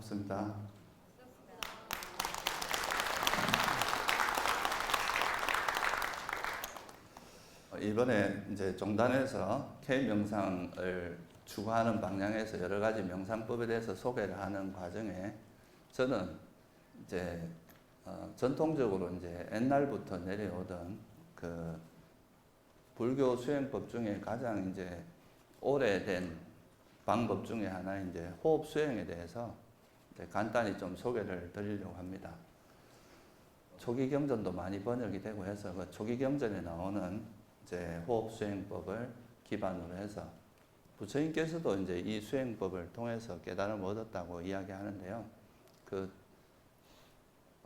반갑습니다. 이번에 이제 종단에서 K-명상을 추구하는 방향에서 여러 가지 명상법에 대해서 소개를 하는 과정에 저는 이제 전통적으로 이제 옛날부터 내려오던 그 불교 수행법 중에 가장 이제 오래된 방법 중에 하나인 이제 호흡 수행에 대해서 간단히 좀 소개를 드리려고 합니다. 초기 경전도 많이 번역이 되고 해서 그 초기 경전에 나오는 이제 호흡 수행법을 기반으로 해서 부처님께서도 이제 이 수행법을 통해서 깨달음을 얻었다고 이야기하는데요. 그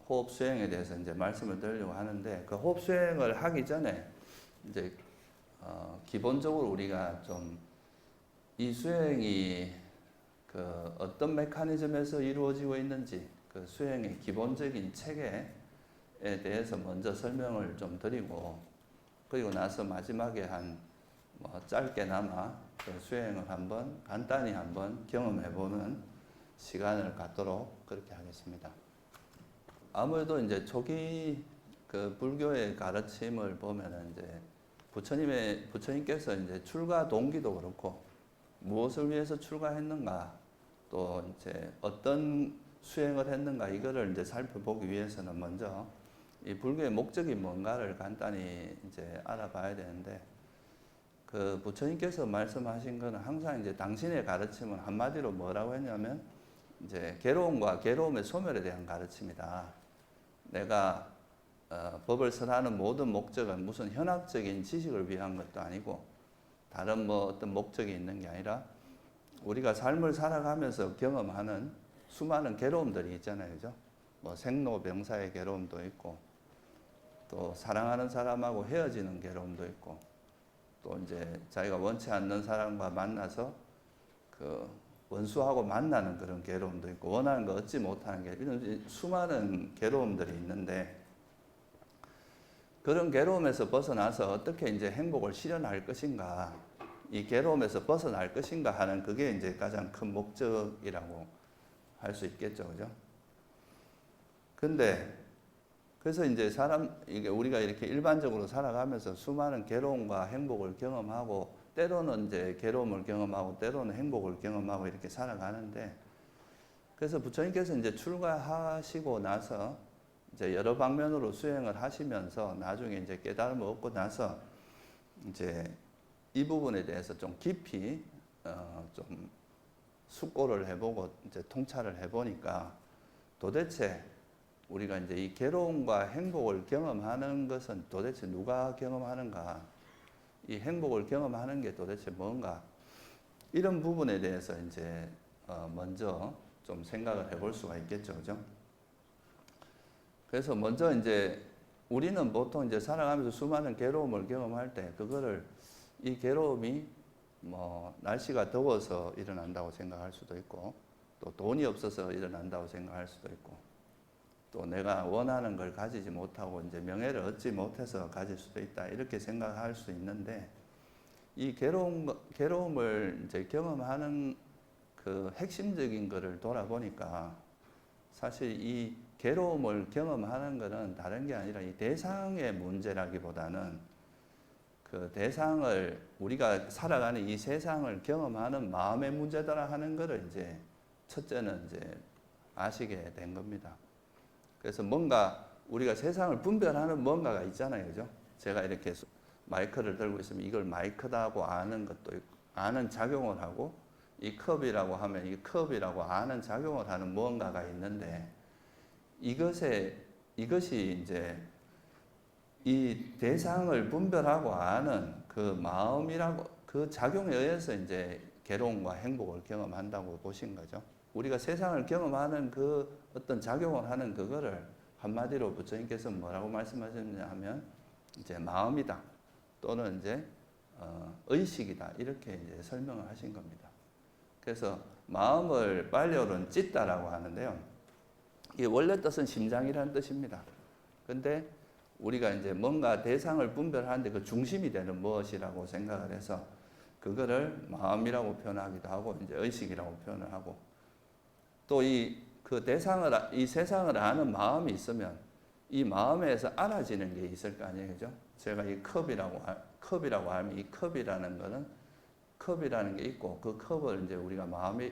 호흡 수행에 대해서 이제 말씀을 드리려고 하는데, 그 호흡 수행을 하기 전에 이제 기본적으로 우리가 좀 이 수행이 그 어떤 메커니즘에서 이루어지고 있는지 그 수행의 기본적인 체계에 대해서 먼저 설명을 좀 드리고, 그리고 나서 마지막에 뭐 짧게나마 그 수행을 간단히 한번 경험해보는 시간을 갖도록 그렇게 하겠습니다. 아무래도 이제 초기 그 불교의 가르침을 보면은 이제 부처님께서 이제 출가 동기도 그렇고 무엇을 위해서 출가했는가, 또 이제 어떤 수행을 했는가, 이거를 이제 살펴보기 위해서는 먼저 이 불교의 목적이 뭔가를 간단히 이제 알아봐야 되는데, 그 부처님께서 말씀하신 거는 항상 이제 당신의 가르침은 한마디로 뭐라고 했냐면 이제 괴로움과 괴로움의 소멸에 대한 가르침이다. 내가 법을 설하는 모든 목적은 무슨 현학적인 지식을 위한 것도 아니고 다른 뭐 어떤 목적이 있는 게 아니라 우리가 삶을 살아가면서 경험하는 수많은 괴로움들이 있잖아요, 그죠? 뭐 생로병사의 괴로움도 있고, 또 사랑하는 사람하고 헤어지는 괴로움도 있고, 또 이제 자기가 원치 않는 사람과 만나서 그 원수하고 만나는 그런 괴로움도 있고, 원하는 거 얻지 못하는 이런 수많은 괴로움들이 있는데, 그런 괴로움에서 벗어나서 어떻게 이제 행복을 실현할 것인가, 이 괴로움에서 벗어날 것인가 하는 그게 이제 가장 큰 목적이라고 할 수 있겠죠, 그죠? 근데 그래서 이제 이게 우리가 이렇게 일반적으로 살아가면서 수많은 괴로움과 행복을 경험하고, 때로는 이제 괴로움을 경험하고, 때로는 행복을 경험하고 이렇게 살아가는데, 그래서 부처님께서 이제 출가하시고 나서 이제 여러 방면으로 수행을 하시면서 나중에 이제 깨달음을 얻고 나서 이제 이 부분에 대해서 좀 깊이 좀 숙고를 해보고 이제 통찰을 해보니까 도대체 우리가 이제 이 괴로움과 행복을 경험하는 것은 도대체 누가 경험하는가, 이 행복을 경험하는 게 도대체 뭔가, 이런 부분에 대해서 이제 먼저 좀 생각을 해볼 수가 있겠죠, 그죠? 그래서 먼저 이제 우리는 보통 이제 살아가면서 수많은 괴로움을 경험할 때 그거를 이 괴로움이 뭐 날씨가 더워서 일어난다고 생각할 수도 있고, 또 돈이 없어서 일어난다고 생각할 수도 있고, 또 내가 원하는 걸 가지지 못하고 이제 명예를 얻지 못해서 가질 수도 있다, 이렇게 생각할 수 있는데, 이 괴로움을 이제 경험하는 그 핵심적인 거를 돌아보니까 사실 이 괴로움을 경험하는 것은 다른 게 아니라 이 대상의 문제라기보다는 그 대상을, 우리가 살아가는 이 세상을 경험하는 마음의 문제더라 하는 것을 이제 첫째는 이제 아시게 된 겁니다. 그래서 뭔가 우리가 세상을 분별하는 뭔가가 있잖아요, 그죠? 제가 이렇게 마이크를 들고 있으면 이걸 마이크다고 아는 것도 있고, 아는 작용을 하고, 이 컵이라고 하면 이 컵이라고 아는 작용을 하는 무언가가 있는데, 이것이 이제 이 대상을 분별하고 아는 그 마음이라고, 그 작용에 의해서 이제 괴로움과 행복을 경험한다고 보신 거죠. 우리가 세상을 경험하는 그 어떤 작용을 하는 그거를 한마디로 부처님께서 뭐라고 말씀하셨냐 하면 이제 마음이다, 또는 이제 의식이다, 이렇게 이제 설명을 하신 겁니다. 그래서 마음을 빨리어는 찢다라고 하는데요. 이게 원래 뜻은 심장이라는 뜻입니다. 근데 우리가 이제 뭔가 대상을 분별하는데 그 중심이 되는 무엇이라고 생각을 해서 그거를 마음이라고 표현하기도 하고, 이제 의식이라고 표현을 하고, 또 이 그 대상을 이 세상을 아는 마음이 있으면 이 마음에서 알아지는 게 있을 거 아니에요, 그죠? 제가 이 컵이라고 하면 이 컵이라는 거는 컵이라는 게 있고 그 컵을 이제 우리가 마음이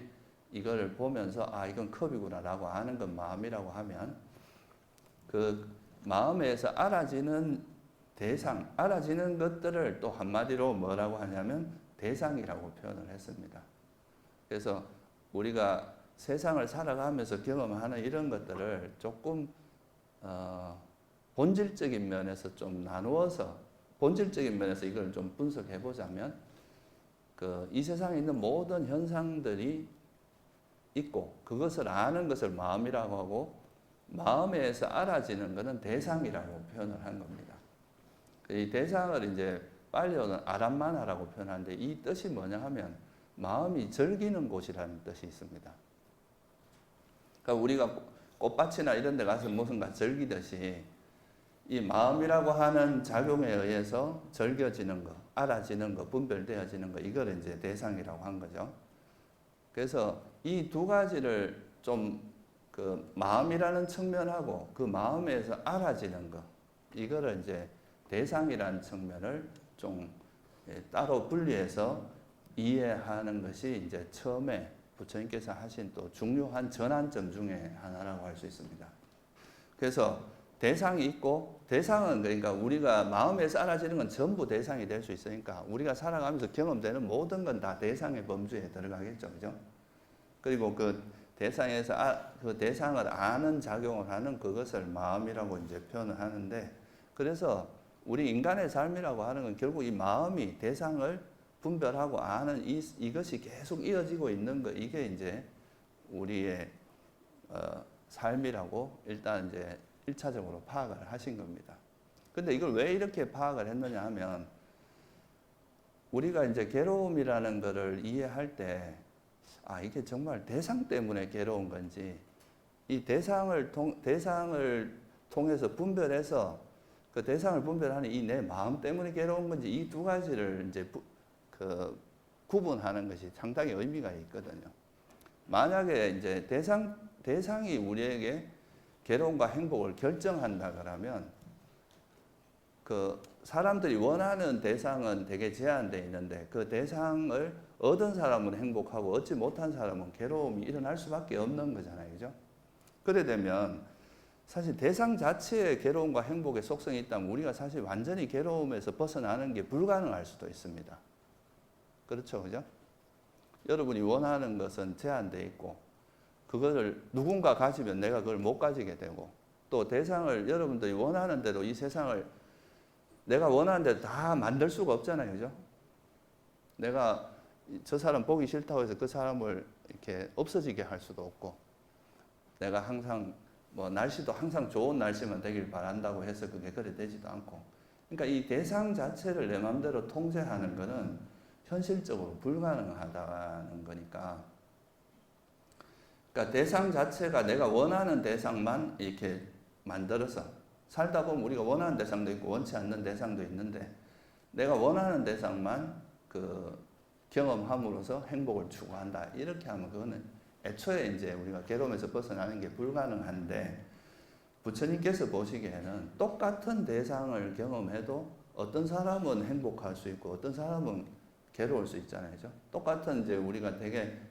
이걸 보면서 아 이건 컵이구나라고 아는 건 마음이라고 하면 그 마음에서 알아지는 대상, 알아지는 것들을 또 한마디로 뭐라고 하냐면 대상이라고 표현을 했습니다. 그래서 우리가 세상을 살아가면서 경험하는 이런 것들을 조금 본질적인 면에서 좀 나누어서 본질적인 면에서 이걸 좀 분석해 보자면 이 세상에 있는 모든 현상들이 있고 그것을 아는 것을 마음이라고 하고 마음에서 알아지는 것은 대상이라고 표현을 한 겁니다. 이 대상을 이제 빨리어는 아람마나라고 표현하는데 이 뜻이 뭐냐 하면 마음이 즐기는 곳이라는 뜻이 있습니다. 그러니까 우리가 꽃밭이나 이런 데 가서 무슨가 즐기듯이 이 마음이라고 하는 작용에 의해서 즐겨지는 거, 알아지는 거, 분별되어지는 거 이걸 이제 대상이라고 한 거죠. 그래서 이 두 가지를 좀 그 마음이라는 측면하고 그 마음에서 알아지는 거 이거를 이제 대상이라는 측면을 좀 따로 분리해서 이해하는 것이 이제 처음에 부처님께서 하신 또 중요한 전환점 중에 하나라고 할 수 있습니다. 그래서 대상이 있고 대상은 그러니까 우리가 마음에서 알아지는 건 전부 대상이 될 수 있으니까 우리가 살아가면서 경험되는 모든 건 다 대상의 범주에 들어가겠죠, 그죠? 그리고 그 대상에서 그 대상을 아는 작용을 하는 그것을 마음이라고 이제 표현을 하는데 그래서 우리 인간의 삶이라고 하는 건 결국 이 마음이 대상을 분별하고 아는 이것이 계속 이어지고 있는 거 이게 이제 우리의 삶이라고 일단 이제 1차적으로 파악을 하신 겁니다. 근데 이걸 왜 이렇게 파악을 했느냐 하면 우리가 이제 괴로움이라는 것을 이해할 때 아, 이게 정말 대상 때문에 괴로운 건지 이 대상을 통해서 분별해서 그 대상을 분별하는 이 내 마음 때문에 괴로운 건지 이 두 가지를 이제 구분하는 것이 상당히 의미가 있거든요. 만약에 이제 대상이 우리에게 괴로움과 행복을 결정한다 그러면 그 사람들이 원하는 대상은 되게 제한되어 있는데 그 대상을 얻은 사람은 행복하고 얻지 못한 사람은 괴로움이 일어날 수밖에 없는 거잖아요, 그죠? 그래 되면 사실 대상 자체에 괴로움과 행복의 속성이 있다면 우리가 사실 완전히 괴로움에서 벗어나는 게 불가능할 수도 있습니다. 그렇죠, 그죠? 여러분이 원하는 것은 제한되어 있고 그것을 누군가 가지면 내가 그걸 못 가지게 되고 또 대상을 여러분들이 원하는 대로 이 세상을 내가 원하는 대로 다 만들 수가 없잖아요, 그죠? 내가 저 사람 보기 싫다고 해서 그 사람을 이렇게 없어지게 할 수도 없고 내가 항상 뭐 날씨도 항상 좋은 날씨만 되길 바란다고 해서 그게 그래 되지도 않고 그러니까 이 대상 자체를 내 마음대로 통제하는 것은 현실적으로 불가능하다는 거니까 그러니까 대상 자체가 내가 원하는 대상만 이렇게 만들어서 살다 보면 우리가 원하는 대상도 있고 원치 않는 대상도 있는데 내가 원하는 대상만 경험함으로써 행복을 추구한다 이렇게 하면 그거는 애초에 이제 우리가 괴로움에서 벗어나는 게 불가능한데 부처님께서 보시기에는 똑같은 대상을 경험해도 어떤 사람은 행복할 수 있고 어떤 사람은 괴로울 수 있잖아요. 그죠? 똑같은 이제 우리가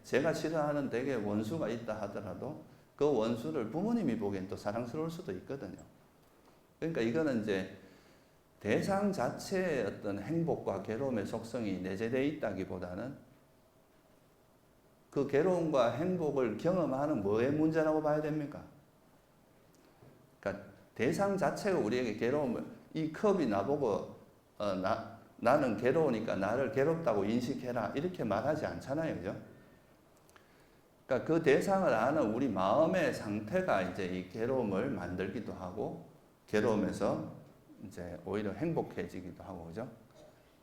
제가 싫어하는 원수가 있다 하더라도 그 원수를 부모님이 보기엔 또 사랑스러울 수도 있거든요. 그러니까 이거는 이제 대상 자체의 어떤 행복과 괴로움의 속성이 내재되어 있다기보다는 그 괴로움과 행복을 경험하는 뭐의 문제라고 봐야 됩니까? 그러니까 대상 자체가 우리에게 괴로움을 이 컵이 나보고 나는 괴로우니까 나를 괴롭다고 인식해라 이렇게 말하지 않잖아요, 그죠? 그러니까 그 대상을 아는 우리 마음의 상태가 이제 이 괴로움을 만들기도 하고 괴로움에서 이제 오히려 행복해지기도 하고, 그죠?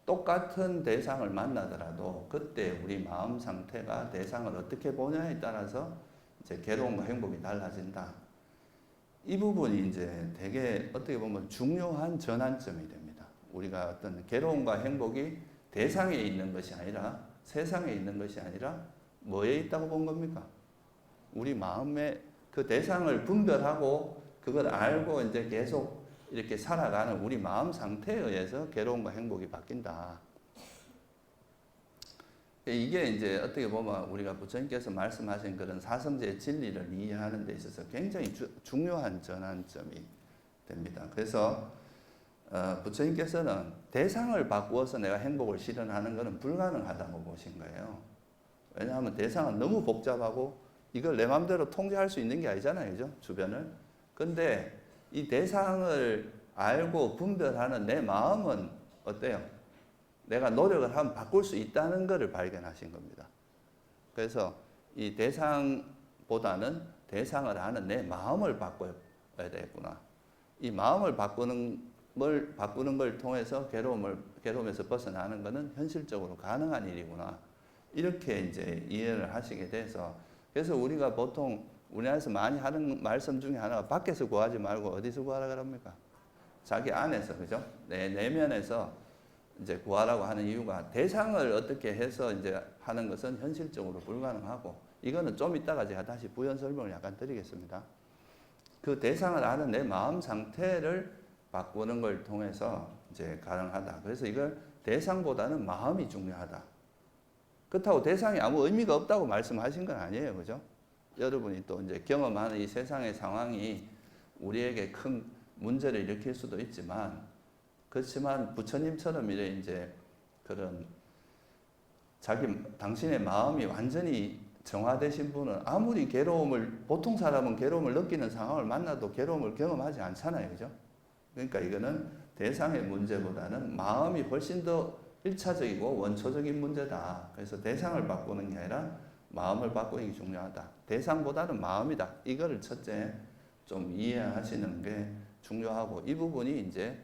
똑같은 대상을 만나더라도 그때 우리 마음 상태가 대상을 어떻게 보냐에 따라서 이제 괴로움과 행복이 달라진다. 이 부분이 이제 되게 어떻게 보면 중요한 전환점이 됩니다. 우리가 어떤 괴로움과 행복이 대상에 있는 것이 아니라 세상에 있는 것이 아니라 뭐에 있다고 본 겁니까? 우리 마음에 그 대상을 분별하고 그걸 알고 이제 계속 이렇게 살아가는 우리 마음 상태에 의해서 괴로움과 행복이 바뀐다. 이게 이제 어떻게 보면 우리가 부처님께서 말씀하신 그런 사성제의 진리를 이해하는 데 있어서 굉장히 중요한 전환점이 됩니다. 그래서 부처님께서는 대상을 바꾸어서 내가 행복을 실현하는 것은 불가능하다고 보신 거예요. 왜냐하면 대상은 너무 복잡하고 이걸 내 마음대로 통제할 수 있는 게 아니잖아요. 그죠? 주변을. 근데 이 대상을 알고 분별하는 내 마음은 어때요? 내가 노력을 하면 바꿀 수 있다는 것을 발견하신 겁니다. 그래서 이 대상보다는 대상을 아는 내 마음을 바꿔야 되겠구나. 이 마음을 바꾸는 걸 통해서 괴로움에서 벗어나는 것은 현실적으로 가능한 일이구나. 이렇게 이제 이해를 하시게 돼서 그래서 우리가 보통 우리나라에서 많이 하는 말씀 중에 하나가 밖에서 구하지 말고 어디서 구하라 그럽니까? 자기 안에서, 그죠? 내 내면에서 이제 구하라고 하는 이유가 대상을 어떻게 해서 이제 하는 것은 현실적으로 불가능하고 이거는 좀 이따가 제가 다시 부연 설명을 약간 드리겠습니다. 그 대상을 아는 내 마음 상태를 바꾸는 걸 통해서 이제 가능하다. 그래서 이걸 대상보다는 마음이 중요하다. 그렇다고 대상이 아무 의미가 없다고 말씀하신 건 아니에요. 그죠? 여러분이 또 이제 경험하는 이 세상의 상황이 우리에게 큰 문제를 일으킬 수도 있지만 그렇지만 부처님처럼 이제 그런 당신의 마음이 완전히 정화되신 분은 아무리 보통 사람은 괴로움을 느끼는 상황을 만나도 괴로움을 경험하지 않잖아요. 그죠? 그러니까 이거는 대상의 문제보다는 마음이 훨씬 더 1차적이고 원초적인 문제다. 그래서 대상을 바꾸는 게 아니라 마음을 바꾸는 게 중요하다. 대상보다는 마음이다. 이거를 첫째 좀 이해하시는 게 중요하고 이 부분이 이제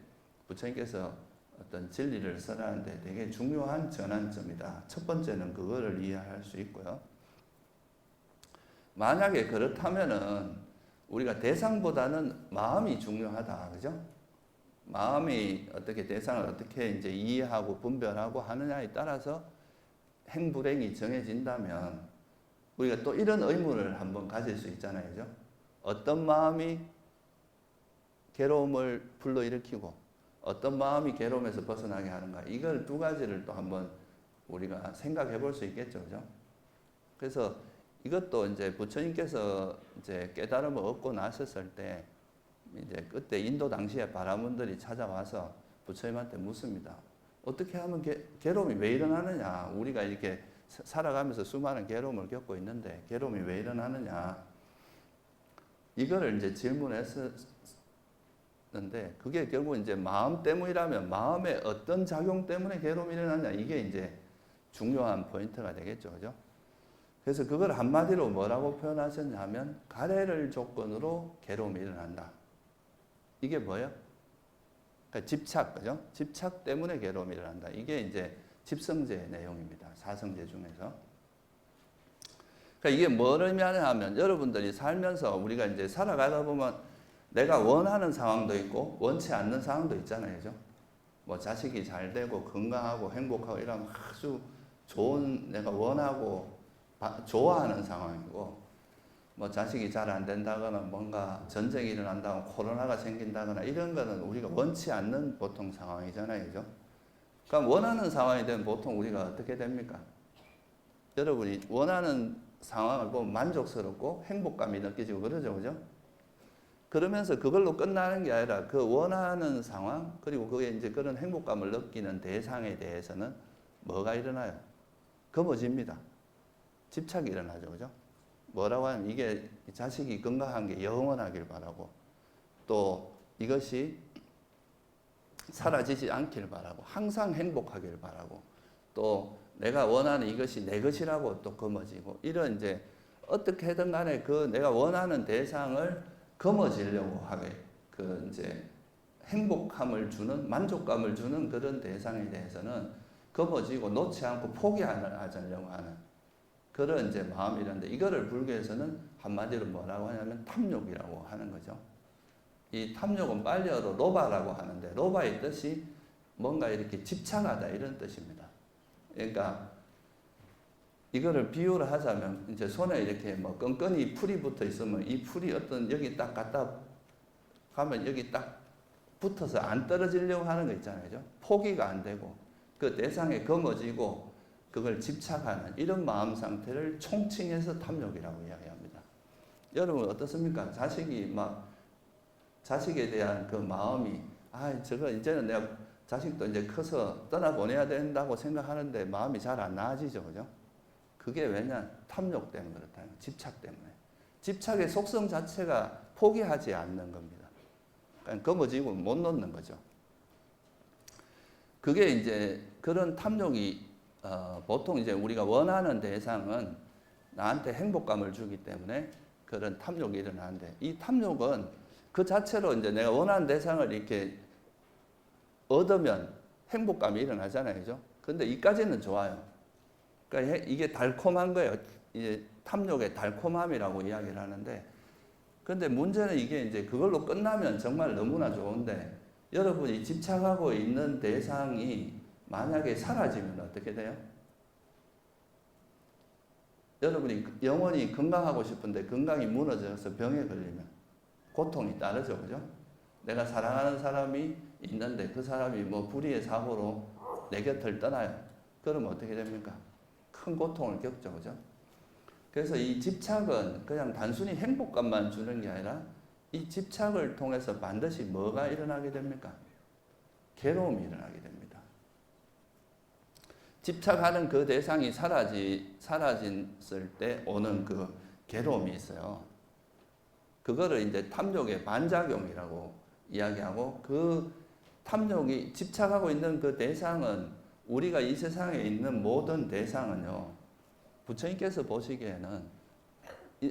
부처님께서 어떤 진리를 설하는데 되게 중요한 전환점이다. 첫 번째는 그거를 이해할 수 있고요. 만약에 그렇다면은 우리가 대상보다는 마음이 중요하다. 그죠? 마음이 어떻게 대상을 어떻게 이제 이해하고 분별하고 하느냐에 따라서 행불행이 정해진다면 우리가 또 이런 의문을 한번 가질 수 있잖아요. 그죠? 어떤 마음이 괴로움을 불러일으키고 어떤 마음이 괴로움에서 벗어나게 하는가. 이걸 두 가지를 또 한번 우리가 생각해 볼 수 있겠죠. 그죠? 그래서 이것도 이제 부처님께서 이제 깨달음을 얻고 나셨을 때 이제 그때 인도 당시에 바라문들이 찾아와서 부처님한테 묻습니다. 어떻게 하면 괴로움이 왜 일어나느냐? 우리가 이렇게 살아가면서 수많은 괴로움을 겪고 있는데 괴로움이 왜 일어나느냐? 이거를 이제 질문했었는데 그게 결국 이제 마음 때문이라면 마음의 어떤 작용 때문에 괴로움이 일어나냐? 이게 이제 중요한 포인트가 되겠죠. 그죠? 그래서 그걸 한마디로 뭐라고 표현하셨냐면 가래를 조건으로 괴로움이 일어난다. 이게 뭐예요? 그러니까 집착, 그죠? 집착 때문에 괴로움이 일어난다. 이게 이제 집성제의 내용입니다. 사성제 중에서. 그러니까 이게 뭘 의미하냐면 여러분들이 살면서 우리가 이제 살아가다 보면 내가 원하는 상황도 있고 원치 않는 상황도 있잖아요. 그죠? 뭐 자식이 잘 되고 건강하고 행복하고 이러면 아주 좋은 내가 원하고 좋아하는 상황이고 뭐 자식이 잘 안 된다거나 뭔가 전쟁이 일어난다거나 코로나가 생긴다거나 이런 거는 우리가 원치 않는 보통 상황이잖아요. 그죠? 그러니까 원하는 상황이 되면 보통 우리가 어떻게 됩니까? 여러분이 원하는 상황을 보면 만족스럽고 행복감이 느껴지고 그러죠. 그죠? 그러면서 그걸로 끝나는 게 아니라 그 원하는 상황 그리고 그게 이제 그런 행복감을 느끼는 대상에 대해서는 뭐가 일어나요? 검어집니다. 집착이 일어나죠. 그죠? 뭐라고 하면 이게 자식이 건강한 게 영원하길 바라고 또 이것이 사라지지 않길 바라고 항상 행복하길 바라고 또 내가 원하는 이것이 내 것이라고 또 검어지고 이런 이제 어떻게든 간에 그 내가 원하는 대상을 검어지려고 하게 그 이제 행복감을 주는 만족감을 주는 그런 대상에 대해서는 검어지고 놓지 않고 포기하려고 하는 그런 이제 마음이란데 이거를 불교에서는 한마디로 뭐라고 하냐면 탐욕이라고 하는 거죠. 이 탐욕은 빨리어로 로바라고 하는데 로바의 뜻이 뭔가 이렇게 집착하다 이런 뜻입니다. 그러니까 이거를 비유를 하자면 이제 손에 이렇게 뭐 끈끈이 풀이 붙어 있으면 이 풀이 어떤 여기 딱 갖다 가면 여기 딱 붙어서 안 떨어지려고 하는 거 있잖아요. 그죠? 포기가 안 되고 그 대상에 거머쥐고 그걸 집착하는 이런 마음 상태를 총칭해서 탐욕이라고 이야기합니다. 여러분 어떻습니까? 자식에 대한 그 마음이 저거 이제는 내가 자식도 이제 커서 떠나보내야 된다고 생각하는데 마음이 잘 안 나아지죠. 그죠? 그게 왜냐? 탐욕 때문에 그렇다는 거예요. 집착 때문에. 집착의 속성 자체가 포기하지 않는 겁니다. 그러니까 거머쥐고 못 놓는 거죠. 그게 이제 그런 탐욕이 보통 이제 우리가 원하는 대상은 나한테 행복감을 주기 때문에 그런 탐욕이 일어나는데 이 탐욕은 그 자체로 이제 내가 원하는 대상을 이렇게 얻으면 행복감이 일어나잖아요. 그죠? 근데 이까지는 좋아요. 그러니까 이게 달콤한 거예요. 이제 탐욕의 달콤함이라고 이야기를 하는데 근데 문제는 이게 이제 그걸로 끝나면 정말 너무나 좋은데 여러분이 집착하고 있는 대상이 만약에 사라지면 어떻게 돼요? 여러분이 영원히 건강하고 싶은데 건강이 무너져서 병에 걸리면 고통이 따르죠. 그죠? 내가 사랑하는 사람이 있는데 그 사람이 뭐 불의의 사고로 내 곁을 떠나요. 그러면 어떻게 됩니까? 큰 고통을 겪죠. 그죠? 그래서 이 집착은 그냥 단순히 행복감만 주는 게 아니라 이 집착을 통해서 반드시 뭐가 일어나게 됩니까? 괴로움이 일어나게 됩니다. 집착하는 그 대상이 사라졌을 때 오는 그 괴로움이 있어요. 그거를 이제 탐욕의 반작용이라고 이야기하고 그 탐욕이 집착하고 있는 그 대상은 우리가 이 세상에 있는 모든 대상은요. 부처님께서 보시기에는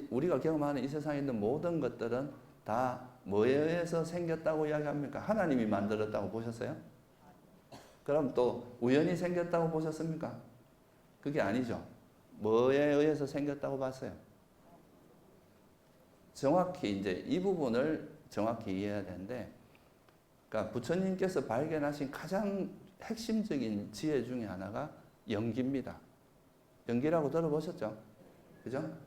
우리가 경험하는 이 세상에 있는 모든 것들은 다 뭐에 의해서 생겼다고 이야기합니까? 하나님이 만들었다고 보셨어요? 그럼 또 우연히 생겼다고 보셨습니까? 그게 아니죠. 뭐에 의해서 생겼다고 봤어요? 정확히 이제 이 부분을 정확히 이해해야 되는데, 그러니까 부처님께서 발견하신 가장 핵심적인 지혜 중에 하나가 연기입니다. 연기라고 들어보셨죠? 그죠?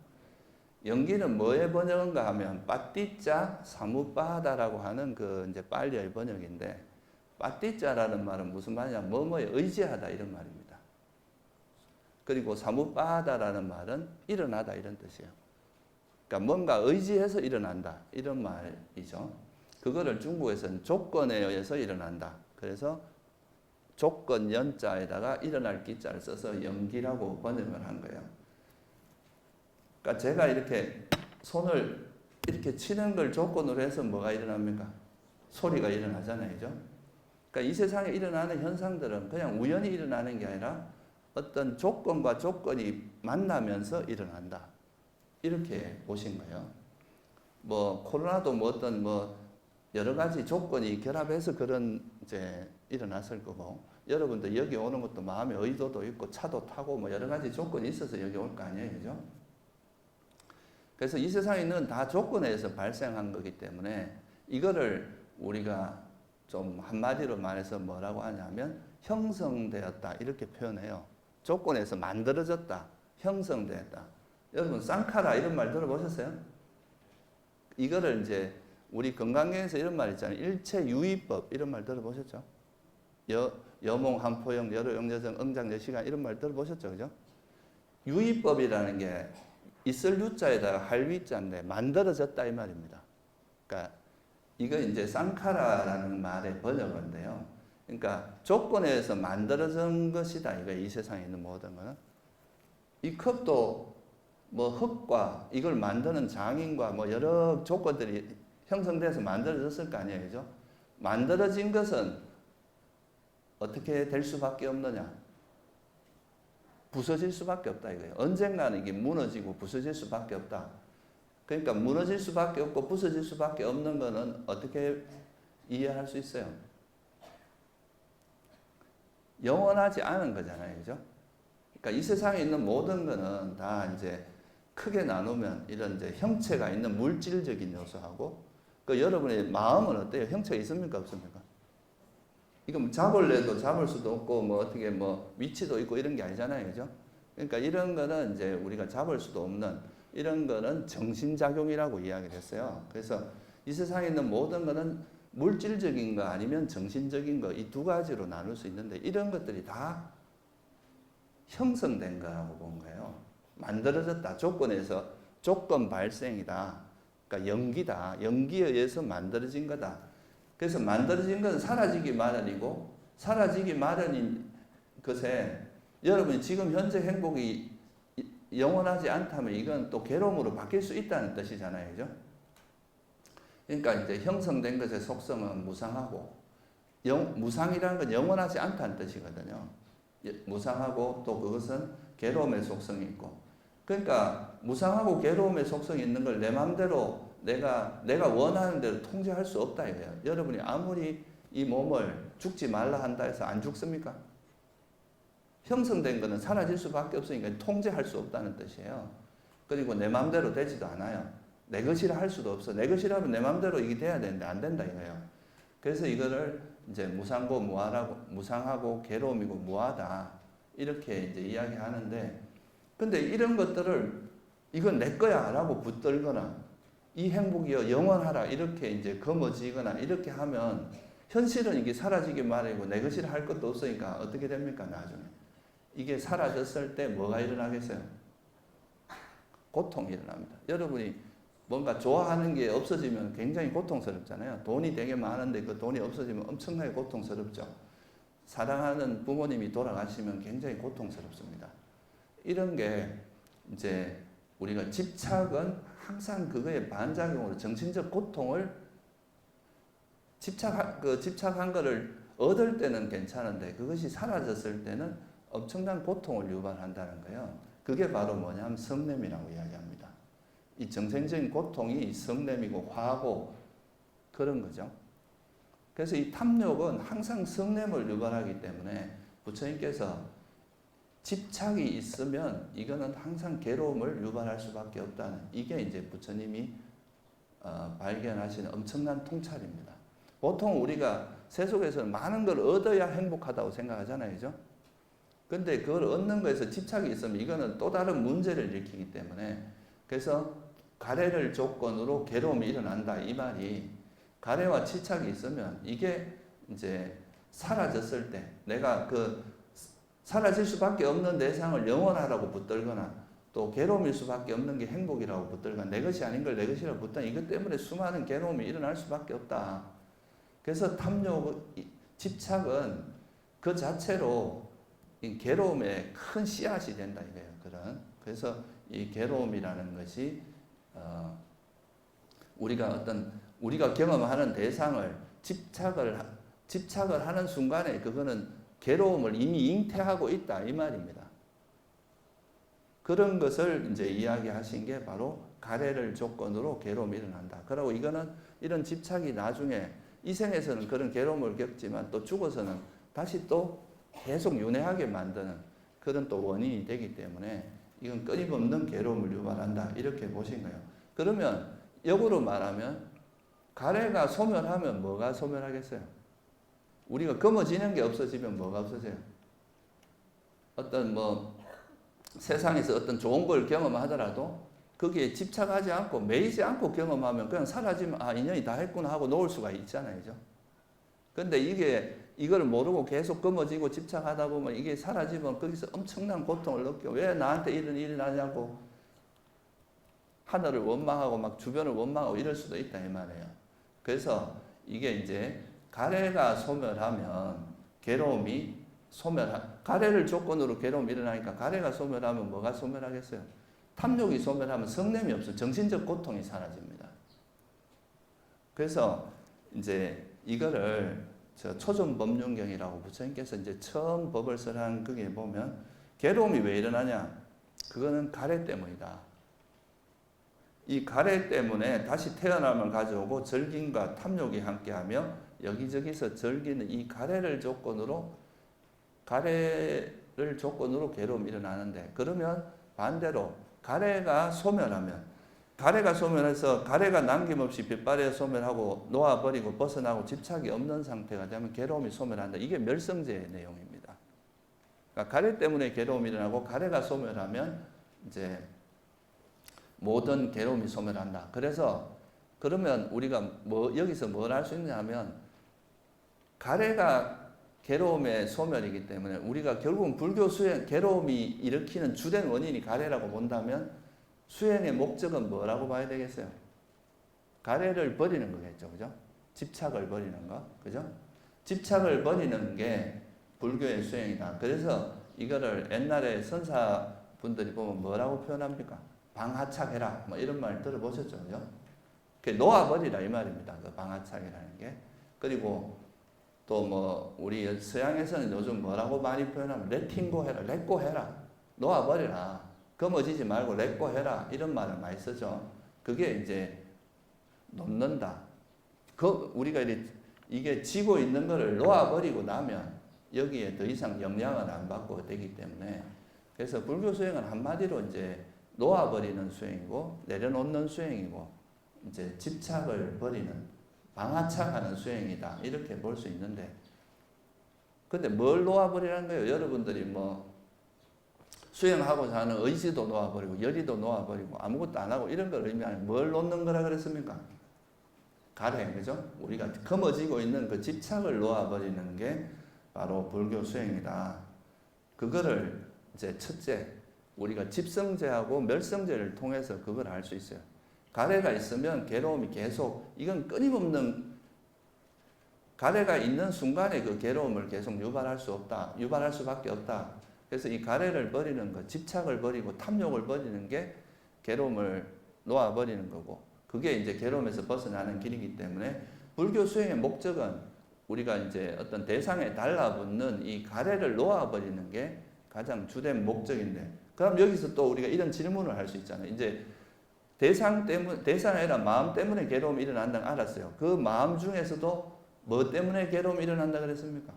연기는 뭐의 번역인가 하면 빠띠자 사무빠하다라고 하는 그 이제 빨리의 번역인데 빠띠자라는 말은 무슨 말이냐? 뭐뭐에 의지하다 이런 말입니다. 그리고 사무빠하다라는 말은 일어나다 이런 뜻이에요. 그러니까 뭔가 의지해서 일어난다 이런 말이죠. 그거를 중국에서는 조건에 의해서 일어난다. 그래서 조건 연자에다가 일어날 기자를 써서 연기라고 번역을 한 거예요. 그러니까 제가 이렇게 손을 이렇게 치는 걸 조건으로 해서 뭐가 일어납니까? 소리가 일어나잖아요. 그죠? 그러니까 이 세상에 일어나는 현상들은 그냥 우연히 일어나는 게 아니라 어떤 조건과 조건이 만나면서 일어난다. 이렇게 보신 거예요. 뭐 코로나도 뭐 어떤 뭐 여러 가지 조건이 결합해서 그런 이제 일어났을 거고 여러분들 여기 오는 것도 마음의 의도도 있고 차도 타고 뭐 여러 가지 조건이 있어서 여기 올 거 아니에요. 그죠? 그래서 이 세상에 있는 다 조건에 의해서 발생한 거기 때문에 이거를 우리가 좀 한마디로 말해서 뭐라고 하냐면 형성되었다 이렇게 표현해요. 조건에서 만들어졌다. 형성되었다. 여러분 쌍카라 이런 말 들어보셨어요? 이거를 이제 우리 건강계에서 이런 말 있잖아요. 일체유의법 이런 말 들어보셨죠? 여몽, 한포영, 여로영여정, 응장여시간 이런 말 들어보셨죠? 그죠? 유의법이라는 게 있을 유자에다가 할 위자인데 만들어졌다 이 말입니다. 그러니까 이거 이제 쌍카라라는 말의 번역인데요. 그러니까 조건에 의해서 만들어진 것이다. 이거 이 세상에 있는 모든 거는. 이 컵도 뭐 흙과 이걸 만드는 장인과 뭐 여러 조건들이 형성돼서 만들어졌을 거 아니에요. 그죠? 만들어진 것은 어떻게 될 수밖에 없느냐? 부서질 수밖에 없다 이거예요. 언젠가는 이게 무너지고 부서질 수밖에 없다. 그러니까 무너질 수밖에 없고 부서질 수밖에 없는 거는 어떻게 이해할 수 있어요? 영원하지 않은 거잖아요. 그죠? 그러니까 이 세상에 있는 모든 거는 다 이제 크게 나누면 이런 이제 형체가 있는 물질적인 요소하고 그 여러분의 마음은 어때요? 형체가 있습니까? 없습니까? 이거 잡을래도 잡을 수도 없고 뭐 어떻게 뭐 위치도 있고 이런 게 아니잖아요. 그죠? 그러니까 이런 거는 이제 우리가 잡을 수도 없는 이런 거는 정신작용이라고 이야기를 했어요. 그래서 이 세상에 있는 모든 거는 물질적인 거 아니면 정신적인 거 이 두 가지로 나눌 수 있는데 이런 것들이 다 형성된 거라고 본 거예요. 만들어졌다. 조건에서 조건 발생이다. 그러니까 연기다. 연기에 의해서 만들어진 거다. 그래서 만들어진 것은 사라지기 마련이고 사라지기 마련인 것에 여러분이 지금 현재 행복이 영원하지 않다면 이건 또 괴로움으로 바뀔 수 있다는 뜻이잖아요. 그죠? 그러니까 이제 형성된 것의 속성은 무상하고 무상이라는 건 영원하지 않다는 뜻이거든요. 무상하고 또 그것은 괴로움의 속성이 있고 그러니까 무상하고 괴로움의 속성이 있는 걸 내 마음대로 내가 원하는 대로 통제할 수 없다 이거예요. 여러분이 아무리 이 몸을 죽지 말라 한다 해서 안 죽습니까? 형성된 거는 사라질 수밖에 없으니까 통제할 수 없다는 뜻이에요. 그리고 내 마음대로 되지도 않아요. 내 것이라 할 수도 없어. 내 것이라면 내 마음대로 이게 돼야 되는데 안 된다 이거예요. 그래서 이거를 이제 무상고 무하라고 무상하고 괴로움이고 무하다 이렇게 이제 이야기하는데 근데 이런 것들을 이건 내 거야라고 붙들거나 이 행복이여 영원하라 이렇게 이제 거머쥐거나 이렇게 하면 현실은 이게 사라지기 마련이고 내 것이라 할 것도 없으니까 어떻게 됩니까 나중에 이게 사라졌을 때 뭐가 일어나겠어요? 고통이 일어납니다. 여러분이 뭔가 좋아하는 게 없어지면 굉장히 고통스럽잖아요. 돈이 되게 많은데 그 돈이 없어지면 엄청나게 고통스럽죠. 사랑하는 부모님이 돌아가시면 굉장히 고통스럽습니다. 이런 게 이제 우리가 집착은 항상 그거에 반작용으로 정신적 고통을 집착한 거를 얻을 때는 괜찮은데 그것이 사라졌을 때는 엄청난 고통을 유발한다는 거예요. 그게 바로 뭐냐면 성냄이라고 이야기합니다. 이 정신적인 고통이 성냄이고 화고 그런 거죠. 그래서 이 탐욕은 항상 성냄을 유발하기 때문에 부처님께서 집착이 있으면 이거는 항상 괴로움을 유발할 수밖에 없다는 이게 이제 부처님이 발견하시는 엄청난 통찰입니다. 보통 우리가 세속에서는 많은 걸 얻어야 행복하다고 생각하잖아요. 그죠? 근데 그걸 얻는 거에서 집착이 있으면 이거는 또 다른 문제를 일으키기 때문에 그래서 가래를 조건으로 괴로움이 일어난다 이 말이 가래와 집착이 있으면 이게 이제 사라졌을 때 내가 사라질 수밖에 없는 대상을 영원하라고 붙들거나 또 괴로움일 수밖에 없는 게 행복이라고 붙들거나 내 것이 아닌 걸 내 것이라고 붙들거나 이것 때문에 수많은 괴로움이 일어날 수밖에 없다. 그래서 탐욕, 집착은 그 자체로 괴로움의 큰 씨앗이 된다 이거예요. 그래서 이 괴로움이라는 것이 우리가 경험하는 대상을 집착을 하는 순간에 그거는 괴로움을 이미 잉태하고 있다 이 말입니다. 그런 것을 이제 이야기하신 게 바로 가래를 조건으로 괴로움이 일어난다. 그리고 이런 집착이 나중에 이 생에서는 그런 괴로움을 겪지만 또 죽어서는 다시 또 계속 윤회하게 만드는 그런 또 원인이 되기 때문에 이건 끊임없는 괴로움을 유발한다 이렇게 보신 거예요. 그러면 역으로 말하면 가래가 소멸하면 뭐가 소멸하겠어요? 우리가 거머쥐는 게 없어지면 뭐가 없어져요? 어떤 세상에서 어떤 좋은 걸 경험하더라도 거기에 집착하지 않고 매이지 않고 경험하면 그냥 사라지면 인연이 다 했구나 하고 놓을 수가 있잖아요. 그죠? 근데 이걸 모르고 계속 거머쥐고 집착하다 보면 이게 사라지면 거기서 엄청난 고통을 느껴. 왜 나한테 이런 일이 나냐고 하늘을 원망하고 막 주변을 원망하고 이럴 수도 있다 이 말이에요. 그래서 이게 이제 가래가 소멸하면 괴로움이 가래를 조건으로 괴로움이 일어나니까 가래가 소멸하면 뭐가 소멸하겠어요? 탐욕이 소멸하면 성냄이 없어요. 정신적 고통이 사라집니다. 그래서 이제 이거를 초존법륜경이라고 부처님께서 이제 처음 법을 설한 그게 보면 괴로움이 왜 일어나냐? 그거는 가래 때문이다. 이 가래 때문에 다시 태어남을 가져오고 절긴과 탐욕이 함께하며 여기저기서 절기는 이 가래를 조건으로 괴로움이 일어나는데 그러면 반대로 가래가 소멸해서 가래가 남김없이 빛발에 소멸하고 놓아버리고 벗어나고 집착이 없는 상태가 되면 괴로움이 소멸한다. 이게 멸성제의 내용입니다. 그러니까 가래 때문에 괴로움이 일어나고 가래가 소멸하면 이제 모든 괴로움이 소멸한다. 그래서 그러면 우리가 여기서 뭘 할 수 있냐 하면 가래가 괴로움의 소멸이기 때문에 우리가 결국은 불교 수행, 괴로움이 일으키는 주된 원인이 가래라고 본다면 수행의 목적은 뭐라고 봐야 되겠어요? 가래를 버리는 거겠죠. 그죠? 집착을 버리는 거. 그죠? 집착을 버리는 게 불교의 수행이다. 그래서 이거를 옛날에 선사분들이 보면 뭐라고 표현합니까? 방하착해라. 뭐 이런 말 들어보셨죠? 그죠? 놓아버리라 이 말입니다. 그 방하착이라는 게. 그리고 또 뭐 우리 서양에서는 요즘 뭐라고 많이 표현하면 레팅고 해라, 렛고 해라, 놓아버리라, 거머쥐지 말고 렛고 해라 이런 말을 많이 쓰죠. 그게 이제 놓는다. 우리가 이게 쥐고 있는 거를 놓아버리고 나면 여기에 더 이상 영향을 안 받고 되기 때문에 그래서 불교 수행은 한마디로 이제 놓아버리는 수행이고 내려놓는 수행이고 이제 집착을 버리는 방하착하는 수행이다 이렇게 볼 수 있는데 근데 뭘 놓아버리라는 거예요? 여러분들이 뭐 수행하고자 하는 의지도 놓아버리고 열의도 놓아버리고 아무것도 안 하고 이런 걸 의미하는 뭘 놓는 거라 그랬습니까? 가래, 그죠? 우리가 거머쥐고 있는 그 집착을 놓아버리는 게 바로 불교 수행이다. 그거를 이제 첫째 우리가 집성제하고 멸성제를 통해서 그걸 알 수 있어요. 가래가 있으면 괴로움이 계속 이건 끊임없는 가래가 있는 순간에 그 괴로움을 계속 유발할 수 없다. 유발할 수밖에 없다. 그래서 이 가래를 버리는 것, 집착을 버리고 탐욕을 버리는 게 괴로움을 놓아버리는 거고 그게 이제 괴로움에서 벗어나는 길이기 때문에 불교 수행의 목적은 우리가 이제 어떤 대상에 달라붙는 이 가래를 놓아버리는 게 가장 주된 목적인데 그럼 여기서 또 우리가 이런 질문을 할 수 있잖아요. 이제 대상이 아니라 마음 때문에 괴로움이 일어난다는 알았어요. 그 마음 중에서도 뭐 때문에 괴로움이 일어난다 그랬습니까?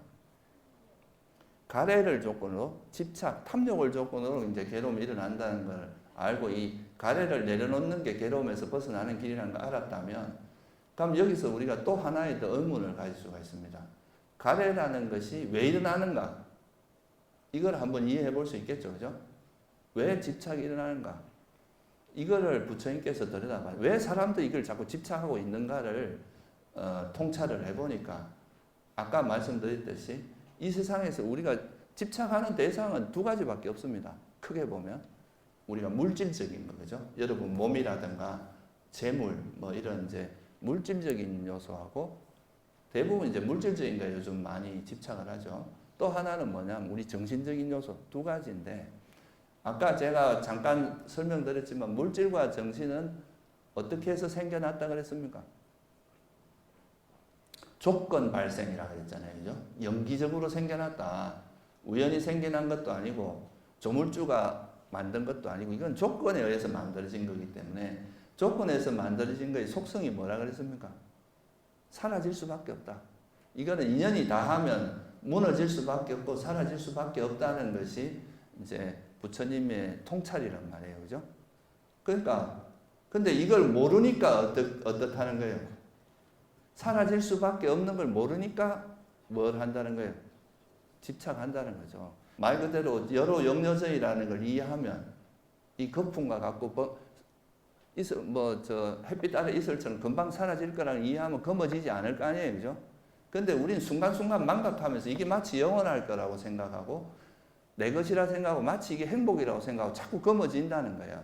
가래를 조건으로 집착, 탐욕을 조건으로 이제 괴로움이 일어난다는 걸 알고 이 가래를 내려놓는 게 괴로움에서 벗어나는 길이라는 걸 알았다면 그럼 여기서 우리가 또 하나의 더 의문을 가질 수가 있습니다. 가래라는 것이 왜 일어나는가? 이걸 한번 이해해 볼 수 있겠죠. 그죠? 왜 집착이 일어나는가? 이거를 부처님께서 들여다봐요. 왜 사람들이 이걸 자꾸 집착하고 있는가를 통찰을 해보니까 아까 말씀드렸듯이 이 세상에서 우리가 집착하는 대상은 두 가지밖에 없습니다. 크게 보면 우리가 물질적인 거 그죠? 여러분 몸이라든가 재물 뭐 이런 이제 물질적인 요소하고 대부분 이제 물질적인 거에 요즘 많이 집착을 하죠. 또 하나는 뭐냐면 우리 정신적인 요소 두 가지인데 아까 제가 잠깐 설명드렸지만 물질과 정신은 어떻게 해서 생겨났다 그랬습니까? 조건 발생이라고 그랬잖아요. 그죠? 연기적으로 생겨났다. 우연히 생겨난 것도 아니고 조물주가 만든 것도 아니고 이건 조건에 의해서 만들어진 거기 때문에 조건에서 만들어진 거의 속성이 뭐라 그랬습니까? 사라질 수밖에 없다. 이거는 인연이 다하면 무너질 수밖에 없고 사라질 수밖에 없다는 것이 이제 부처님의 통찰이란 말이에요. 그죠? 그러니까 근데 이걸 모르니까 어떻다는 거예요? 사라질 수밖에 없는 걸 모르니까 뭘 한다는 거예요? 집착한다는 거죠. 말 그대로 여로 영여정이라는 걸 이해하면 이 거품과 같고 햇빛 아래 이슬처럼 금방 사라질 거라는 이해하면 검어지지 않을 거 아니에요. 그죠? 근데 우린 순간순간 망각하면서 이게 마치 영원할 거라고 생각하고 내 것이라 생각하고 마치 이게 행복이라고 생각하고 자꾸 검어진다는 거예요.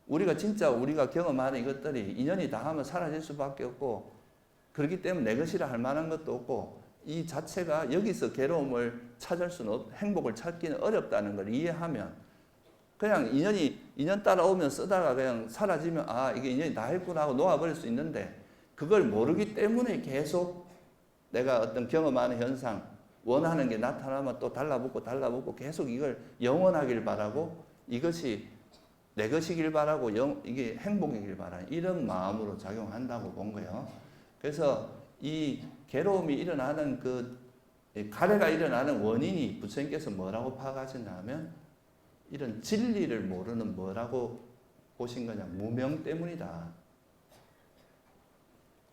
우리가 경험하는 이것들이 인연이 다하면 사라질 수밖에 없고 그렇기 때문에 내 것이라 할 만한 것도 없고 이 자체가 여기서 괴로움을 찾을 수는 행복을 찾기는 어렵다는 걸 이해하면 그냥 인연 따라오면 쓰다가 그냥 사라지면 이게 인연이 다 했구나 하고 놓아버릴 수 있는데 그걸 모르기 때문에 계속 내가 어떤 경험하는 현상 원하는 게 나타나면 또 달라붙고 계속 이걸 영원하길 바라고 이것이 내 것이길 바라고 이게 행복이길 바라는 이런 마음으로 작용한다고 본 거예요. 그래서 이 괴로움이 일어나는 가래가 일어나는 원인이 부처님께서 뭐라고 파악하셨냐면 이런 진리를 모르는 뭐라고 보신 거냐 무명 때문이다.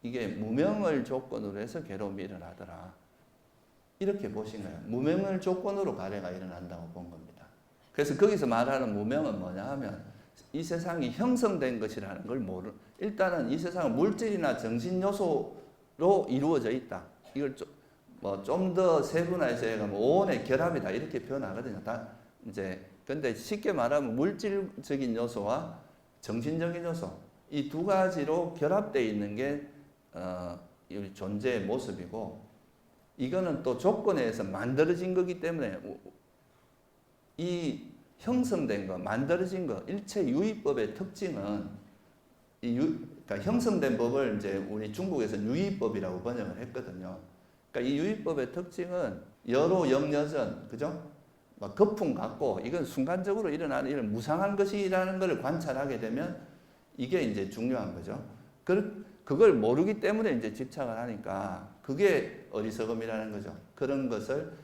이게 무명을 조건으로 해서 괴로움이 일어나더라. 이렇게 보신 거예요. 무명을 조건으로 가래가 일어난다고 본 겁니다. 그래서 거기서 말하는 무명은 뭐냐 하면 이 세상이 형성된 것이라는 걸 일단은 이 세상은 물질이나 정신 요소로 이루어져 있다. 이걸 좀 더 세분화해서 해가 오온의 결합이다 이렇게 표현하거든요. 근데 쉽게 말하면 물질적인 요소와 정신적인 요소 이 두 가지로 결합되어 있는 게 이 존재의 모습이고, 이거는 또 조건에 의해서 만들어진 거기 때문에 이 형성된 거, 만들어진 거, 일체 유의법의 특징은 그러니까 형성된 법을 이제 우리 중국에서 유의법이라고 번역을 했거든요. 그러니까 이 유의법의 특징은 여로 역여전, 그죠? 막 거품 같고 이건 순간적으로 일어나는 이런 무상한 것이라는 것을 관찰하게 되면 이게 이제 중요한 거죠. 그걸 모르기 때문에 이제 집착을 하니까 그게 어리석음이라는 거죠. 그런 것을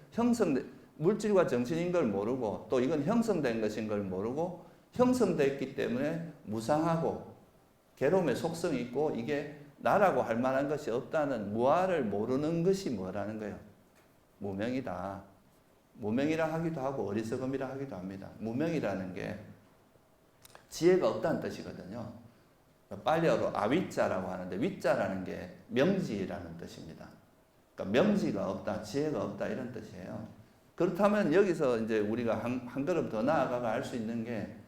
물질과 정신인 걸 모르고 또 이건 형성된 것인 걸 모르고 형성됐기 때문에 무상하고 괴로움의 속성이 있고 이게 나라고 할 만한 것이 없다는 무아를 모르는 것이 뭐라는 거예요? 무명이다. 무명이라 하기도 하고 어리석음이라 하기도 합니다. 무명이라는 게 지혜가 없다는 뜻이거든요. 빨리어로 아위자라고 하는데 위자라는 게 명지라는 뜻입니다. 그러니까 명지가 없다, 지혜가 없다 이런 뜻이에요. 그렇다면 여기서 이제 우리가 한 걸음 더 나아가가 알 수 있는 게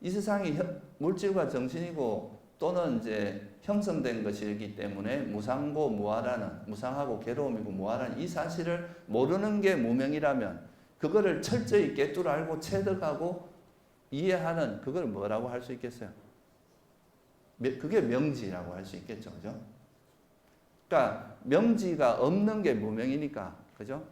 이 세상이 물질과 정신이고 또는 이제 형성된 것이기 때문에 무상고 무아라는 무상하고 괴로움이고 무아라는 이 사실을 모르는 게 무명이라면 그거를 철저히 깨뚫어 알고 체득하고 이해하는 그걸 뭐라고 할 수 있겠어요? 그게 명지라고 할 수 있겠죠. 그죠? 그러니까 명지가 없는 게 무명이니까. 그죠?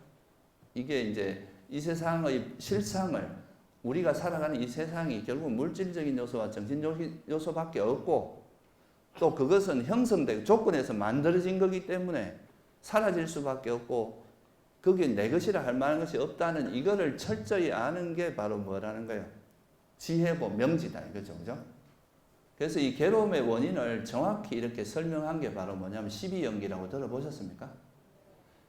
이게 이제 이 세상의 실상을 우리가 살아가는 이 세상이 결국 물질적인 요소와 정신적인 요소밖에 없고 또 그것은 형성되고 조건에서 만들어진 거기 때문에 사라질 수밖에 없고 그게 내 것이라 할 만한 것이 없다는 이거를 철저히 아는 게 바로 뭐라는 거예요? 지혜보 명지다 이거죠. 그죠? 그래서 이 괴로움의 원인을 정확히 이렇게 설명한 게 바로 뭐냐면 12연기라고 들어보셨습니까?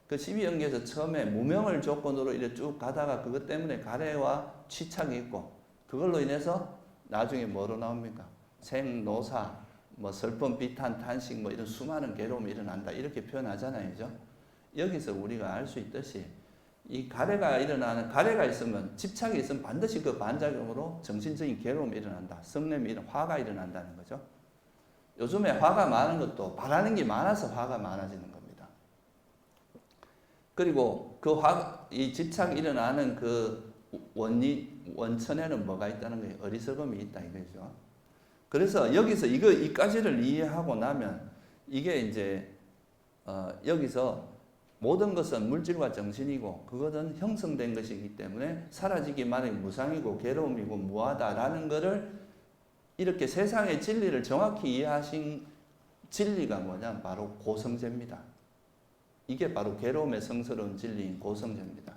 그 12연기에서 처음에 무명을 조건으로 이렇게 쭉 가다가 그것 때문에 가래와 취착이 있고 그걸로 인해서 나중에 뭐로 나옵니까? 생노사, 뭐 슬픔, 비탄, 탄식 뭐 이런 수많은 괴로움이 일어난다 이렇게 표현하잖아요. 그죠? 여기서 우리가 알 수 있듯이 이 가래가 있으면 집착이 있으면 반드시 그 반작용으로 정신적인 괴로움이 일어난다. 성냄이 화가 일어난다는 거죠. 요즘에 화가 많은 것도 바라는 게 많아서 화가 많아지는 겁니다. 그리고 이 집착이 일어나는 그 원천에는 뭐가 있다는 거예요? 어리석음이 있다 이거죠. 그래서 여기서 이까지를 이해하고 나면 이게 이제 여기서 모든 것은 물질과 정신이고 그것은 형성된 것이기 때문에 사라지기 마련이 무상이고 괴로움이고 무하다라는 것을 이렇게 세상의 진리를 정확히 이해하신 진리가 뭐냐? 바로 고성제입니다. 이게 바로 괴로움의 성스러운 진리인 고성제입니다.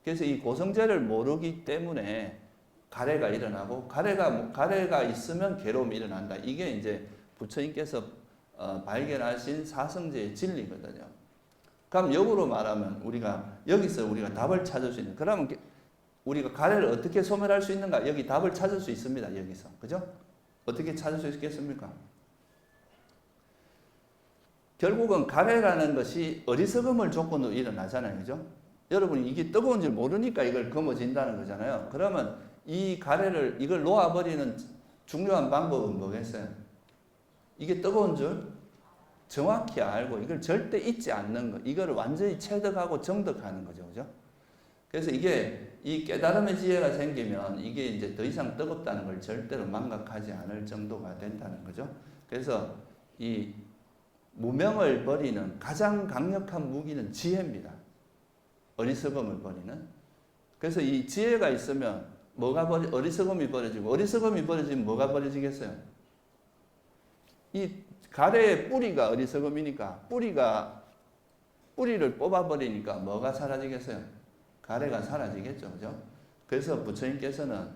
그래서 이 고성제를 모르기 때문에 가래가 일어나고 가래가 있으면 괴로움이 일어난다. 이게 이제 부처님께서 발견하신 사성제의 진리거든요. 그럼 역으로 말하면 여기서 우리가 답을 찾을 수 있는, 그러면 우리가 가래를 어떻게 소멸할 수 있는가? 여기 답을 찾을 수 있습니다. 여기서. 그죠? 어떻게 찾을 수 있겠습니까? 결국은 가래라는 것이 어리석음을 조건으로 일어나잖아요. 그죠? 여러분이 이게 뜨거운 줄 모르니까 이걸 거머쥔다는 거잖아요. 그러면 이걸 놓아버리는 중요한 방법은 뭐겠어요? 이게 뜨거운 줄 정확히 알고 이걸 절대 잊지 않는 것, 이걸 완전히 체득하고 정득하는 거죠. 그죠? 그래서 이 깨달음의 지혜가 생기면 이게 이제 더 이상 뜨겁다는 걸 절대로 망각하지 않을 정도가 된다는 거죠. 그래서 이 무명을 버리는 가장 강력한 무기는 지혜입니다. 어리석음을 버리는. 그래서 이 지혜가 있으면 어리석음이 버려지면 뭐가 버려지겠어요? 이 가래의 뿌리가 어리석음이니까 뿌리를 뽑아버리니까 뭐가 사라지겠어요? 가래가 사라지겠죠. 그죠? 그래서 부처님께서는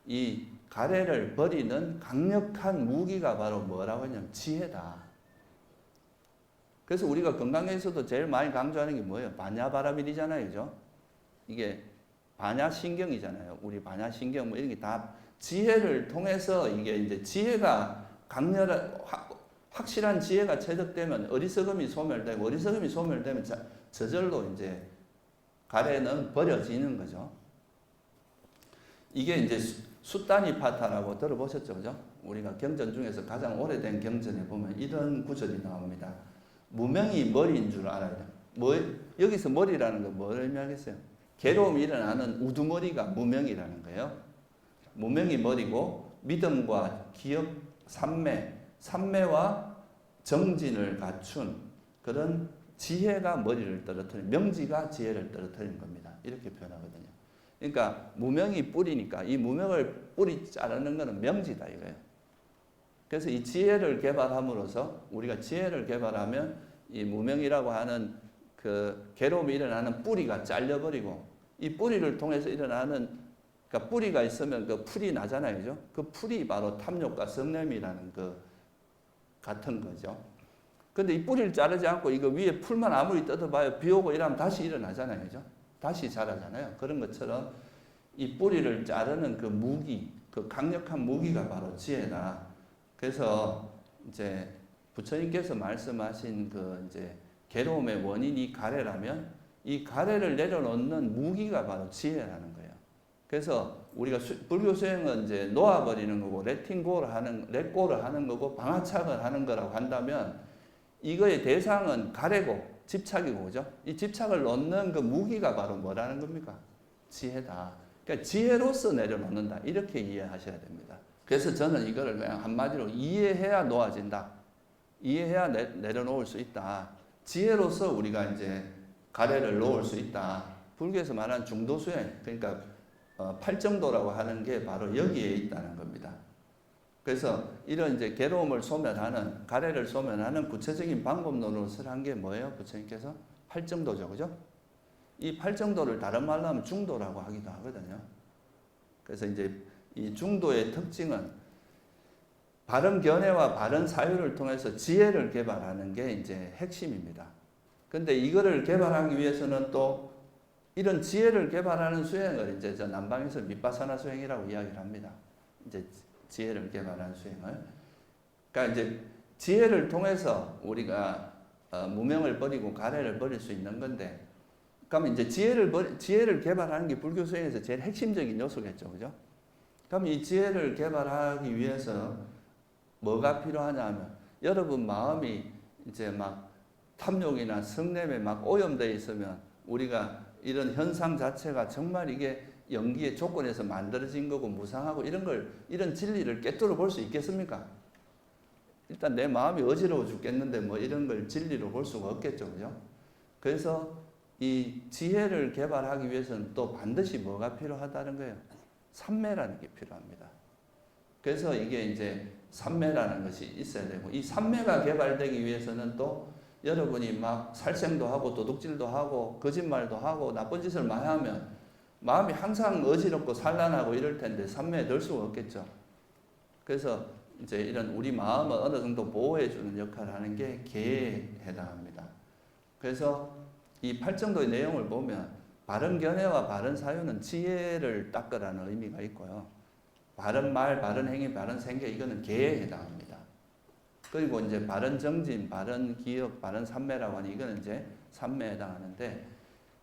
이 가래를 버리는 강력한 무기가 바로 뭐라고 하냐면 지혜다. 그래서 우리가 건강에서도 제일 많이 강조하는 게 뭐예요? 반야바라밀이잖아요, 그죠? 이게 반야신경이잖아요. 우리 반야신경 뭐 이런 게 다 지혜를 통해서 이게 이제 지혜가 강렬한 확실한 지혜가 체득되면 어리석음이 소멸되고 어리석음이 소멸되면 저절로 이제 가래는 버려지는 거죠. 이게 이제 숫다니파타라고 들어보셨죠, 그죠? 우리가 경전 중에서 가장 오래된 경전에 보면 이런 구절이 나옵니다. 무명이 머리인 줄 알아야 돼요. 여기서 머리라는 건 뭘 의미하겠어요? 괴로움이 일어나는 우두머리가 무명이라는 거예요. 무명이 머리고 믿음과 기억, 삼매와 정진을 갖춘 그런 지혜가 머리를 떨어뜨리는, 명지가 지혜를 떨어뜨리는 겁니다. 이렇게 표현하거든요. 그러니까 무명이 뿌리니까 이 무명을 뿌리 자르는 것은 명지다 이거예요. 그래서 이 지혜를 개발함으로써 우리가 지혜를 개발하면 이 무명이라고 하는 그 괴로움이 일어나는 뿌리가 잘려버리고 이 뿌리를 통해서 일어나는, 그러니까 뿌리가 있으면 그 풀이 나잖아요, 그죠? 그 풀이 바로 탐욕과 성냄이라는 그 같은 거죠. 근데 이 뿌리를 자르지 않고 이거 위에 풀만 아무리 뜯어봐요. 비 오고 이러면 다시 일어나잖아요, 그죠? 다시 자라잖아요. 그런 것처럼 이 뿌리를 자르는 그 무기, 그 강력한 무기가 바로 지혜다. 그래서 이제 부처님께서 말씀하신 그 이제 괴로움의 원인이 가래라면 이 가래를 내려놓는 무기가 바로 지혜라는 거예요. 그래서 우리가 불교 수행은 이제 놓아버리는 거고 렛팅고를 하는 거고 방아착을 하는 거라고 한다면 이거의 대상은 가래고 집착이고, 그죠? 이 집착을 놓는 그 무기가 바로 뭐라는 겁니까? 지혜다. 그러니까 지혜로서 내려놓는다. 이렇게 이해하셔야 됩니다. 그래서 저는 이거를 그냥 한마디로 이해해야 놓아진다. 이해해야 내려놓을 수 있다. 지혜로서 우리가 이제 가래를 놓을 수 있다. 불교에서 말하는 중도수행, 그러니까 팔정도라고 하는 게 바로 여기에 있다는 겁니다. 그래서 이런 이제 괴로움을 소멸하는, 가래를 소멸하는 구체적인 방법론으로 설한 게 뭐예요? 부처님께서 팔정도죠, 그죠? 이 팔정도를 다른 말로 하면 중도라고 하기도 하거든요. 그래서 이제 이 중도의 특징은 바른 견해와 바른 사유를 통해서 지혜를 개발하는 게 이제 핵심입니다. 근데 이거를 개발하기 위해서는 또 이런 지혜를 개발하는 수행을 이제 저 남방에서 밑바사나 수행이라고 이야기를 합니다. 이제 지혜를 개발하는 수행을. 그러니까 이제 지혜를 통해서 우리가 무명을 버리고 가래를 버릴 수 있는 건데, 그러면 이제 지혜를 개발하는 게 불교 수행에서 제일 핵심적인 요소겠죠, 그죠? 그럼 이 지혜를 개발하기 위해서 뭐가 필요하냐면 여러분 마음이 이제 막 탐욕이나 성냄에 막 오염되어 있으면 우리가 이런 현상 자체가 정말 이게 연기의 조건에서 만들어진 거고 무상하고 이런 진리를 꿰뚫어 볼 수 있겠습니까? 일단 내 마음이 어지러워 죽겠는데 뭐 이런 걸 진리로 볼 수가 없겠죠, 그죠? 그래서 이 지혜를 개발하기 위해서는 또 반드시 뭐가 필요하다는 거예요? 삼매라는 게 필요합니다. 그래서 이게 이제 삼매라는 것이 있어야 되고, 이 삼매가 개발되기 위해서는 또 여러분이 막 살생도 하고 도둑질도 하고 거짓말도 하고 나쁜 짓을 많이 하면 마음이 항상 어지럽고 산란하고 이럴 텐데 삼매에 들 수가 없겠죠. 그래서 이제 이런 우리 마음을 어느 정도 보호해주는 역할을 하는 게 계에 해당합니다. 그래서 이 팔정도의 내용을 보면 바른 견해와 바른 사유는 지혜를 닦으라는 의미가 있고요. 바른 말, 바른 행위, 바른 생계, 이거는 계에 해당합니다. 그리고 이제 바른 정진, 바른 기억, 바른 삼매라고 하니 이거는 이제 삼매에 해당하는데,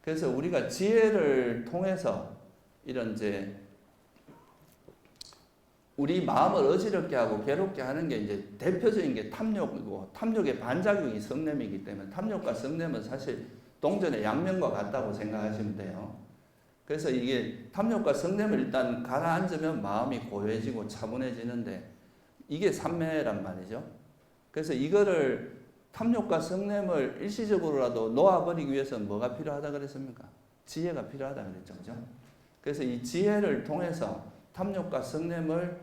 그래서 우리가 지혜를 통해서 이런 이제 우리 마음을 어지럽게 하고 괴롭게 하는 게 이제 대표적인 게 탐욕이고, 탐욕의 반작용이 성냄이기 때문에 탐욕과 성냄은 사실 동전의 양면과 같다고 생각하시면 돼요. 그래서 이게 탐욕과 성냄을 일단 가라앉으면 마음이 고요해지고 차분해지는데 이게 삼매란 말이죠. 그래서 이거를 탐욕과 성냄을 일시적으로라도 놓아버리기 위해서는 뭐가 필요하다 그랬습니까? 지혜가 필요하다 그랬죠, 그죠? 그래서 이 지혜를 통해서 탐욕과 성냄을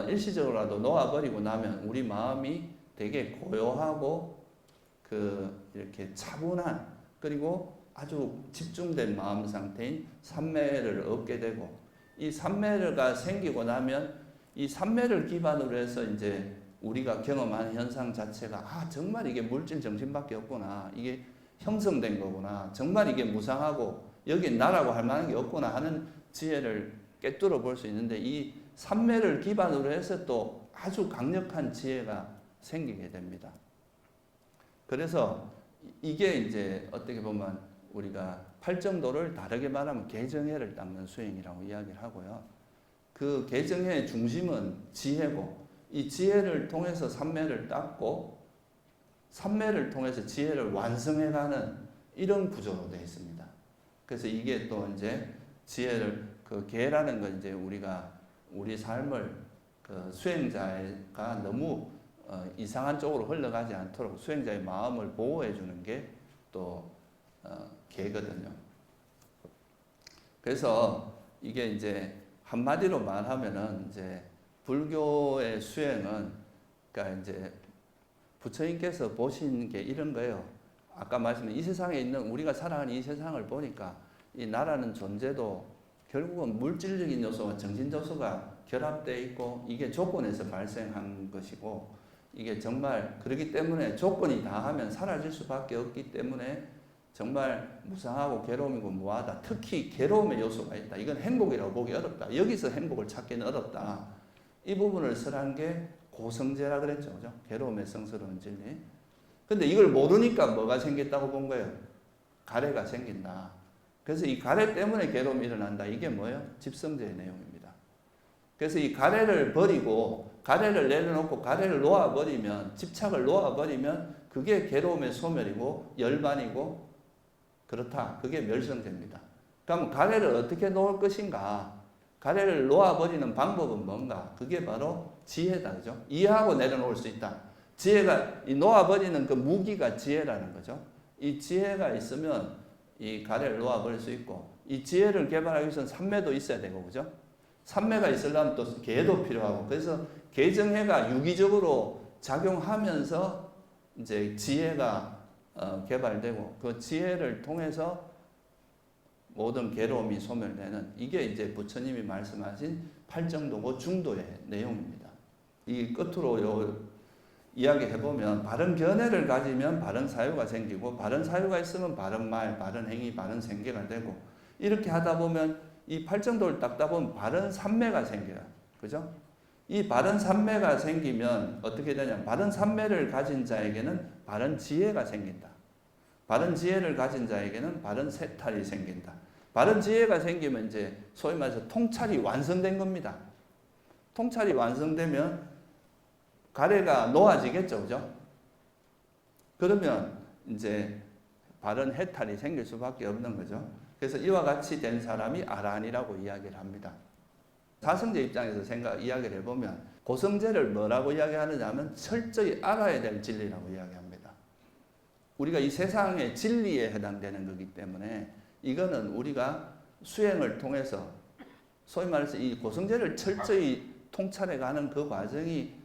일시적으로라도 놓아버리고 나면 우리 마음이 되게 고요하고 이렇게 차분한, 그리고 아주 집중된 마음 상태인 삼매를 얻게 되고, 이 삼매가 생기고 나면 이 삼매를 기반으로 해서 이제 우리가 경험하는 현상 자체가 정말 이게 물질 정신밖에 없구나. 이게 형성된 거구나. 정말 이게 무상하고 여기 나라고 할 만한 게 없구나 하는 지혜를 꿰뚫어 볼 수 있는데 이 삼매를 기반으로 해서 또 아주 강력한 지혜가 생기게 됩니다. 그래서 이게 이제 어떻게 보면 우리가 팔정도를 다르게 말하면 개정해를 닦는 수행이라고 이야기를 하고요. 그 개정해의 중심은 지혜고 이 지혜를 통해서 삼매를 닦고 삼매를 통해서 지혜를 완성해가는 이런 구조로 되어 있습니다. 그래서 이게 또 이제 지혜를 그 개라는 건 이제 우리가 우리 삶을 그 수행자가 너무 이상한 쪽으로 흘러가지 않도록 수행자의 마음을 보호해 주는 게 또 개거든요. 그래서 이게 이제 한마디로 말하면은 이제 불교의 수행은 그러니까 이제 부처님께서 보신 게 이런 거예요. 아까 말씀드린 이 세상에 있는 우리가 살아가는 이 세상을 보니까 이 나라는 존재도 결국은 물질적인 요소와 정신 요소가 결합되어 있고 이게 조건에서 발생한 것이고 이게 정말 그렇기 때문에 조건이 다하면 사라질 수밖에 없기 때문에 정말 무상하고 괴로움이고 무하다. 특히 괴로움의 요소가 있다. 이건 행복이라고 보기 어렵다. 여기서 행복을 찾기는 어렵다. 이 부분을 설한 게 고성제라 그랬죠. 그죠? 괴로움의 성스러운 진리. 근데 이걸 모르니까 뭐가 생겼다고 본 거예요? 가래가 생긴다. 그래서 이 가래 때문에 괴로움이 일어난다. 이게 뭐예요? 집성제의 내용입니다. 그래서 이 가래를 버리고 가래를 내려놓고 가래를 놓아버리면 집착을 놓아버리면 그게 괴로움의 소멸이고 열반이고 그렇다. 그게 멸성제입니다. 그럼 가래를 어떻게 놓을 것인가? 가래를 놓아버리는 방법은 뭔가? 그게 바로 지혜다. 그죠? 이해하고 내려놓을 수 있다. 지혜가 이 놓아버리는 그 무기가 지혜라는 거죠. 이 지혜가 있으면 이 가래를 놓아버릴 수 있고 이 지혜를 개발하기 위해서는 삼매도 있어야 되고 그죠? 삼매가 있으려면 또 개도 필요하고 그래서 개정해가 유기적으로 작용하면서 이제 지혜가 개발되고 그 지혜를 통해서 모든 괴로움이 소멸되는 이게 이제 부처님이 말씀하신 팔정도고 중도의 내용입니다. 이 끝으로 이야기해보면 바른 견해를 가지면 바른 사유가 생기고 바른 사유가 있으면 바른 말, 바른 행위, 바른 생계가 되고 이렇게 하다 보면 이 팔정도를 닦다 보면 바른 삼매가 생겨요. 그죠? 이 바른 삼매가 생기면 어떻게 되냐? 바른 삼매를 가진 자에게는 바른 지혜가 생긴다. 바른 지혜를 가진 자에게는 바른 세탈이 생긴다. 바른 지혜가 생기면 이제 소위 말해서 통찰이 완성된 겁니다. 통찰이 완성되면 가래가 놓아지겠죠. 그죠? 그러면 이제 바른 해탈이 생길 수밖에 없는 거죠. 그래서 이와 같이 된 사람이 아라한이라고 이야기를 합니다. 사성제 입장에서 이야기를 해보면 고성제를 뭐라고 이야기하느냐 하면 철저히 알아야 될 진리라고 이야기합니다. 우리가 이 세상의 진리에 해당되는 거기 때문에 이거는 우리가 수행을 통해서 소위 말해서 이 고성제를 철저히 통찰해가는 그 과정이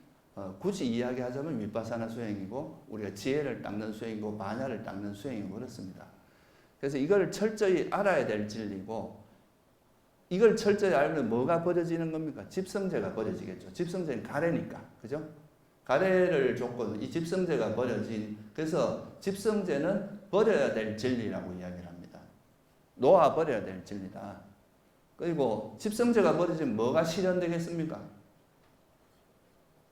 굳이 이야기하자면 윗바사나 수행이고 우리가 지혜를 닦는 수행이고 반야를 닦는 수행이고 그렇습니다. 그래서 이걸 철저히 알아야 될 진리고 이걸 철저히 알면 뭐가 버려지는 겁니까? 집성제가 버려지겠죠. 집성제는 가래니까. 그죠? 가래를 줬고 이 집성제가 버려진 그래서 집성제는 버려야 될 진리라고 이야기를 합니다. 놓아버려야 될 진리다. 그리고 집성제가 버려지면 뭐가 실현되겠습니까?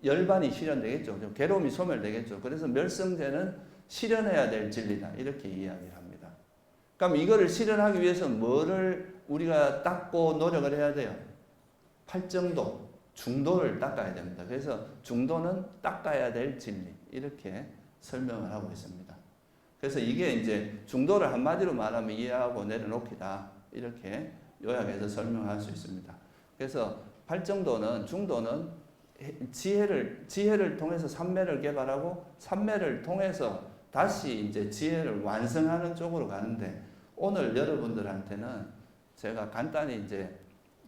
열반이 실현되겠죠. 괴로움이 소멸되겠죠. 그래서 멸성제는 실현해야 될 진리다. 이렇게 이야기를 합니다. 그럼 이거를 실현하기 위해서 뭐를 우리가 닦고 노력을 해야 돼요? 팔정도, 중도를 닦아야 됩니다. 그래서 중도는 닦아야 될 진리. 이렇게 설명을 하고 있습니다. 그래서 이게 이제 중도를 한마디로 말하면 이해하고 내려놓기다. 이렇게 요약해서 설명할 수 있습니다. 그래서 팔정도는, 중도는 지혜를 통해서 삼매를 개발하고 삼매를 통해서 다시 이제 지혜를 완성하는 쪽으로 가는데 오늘 여러분들한테는 제가 간단히 이제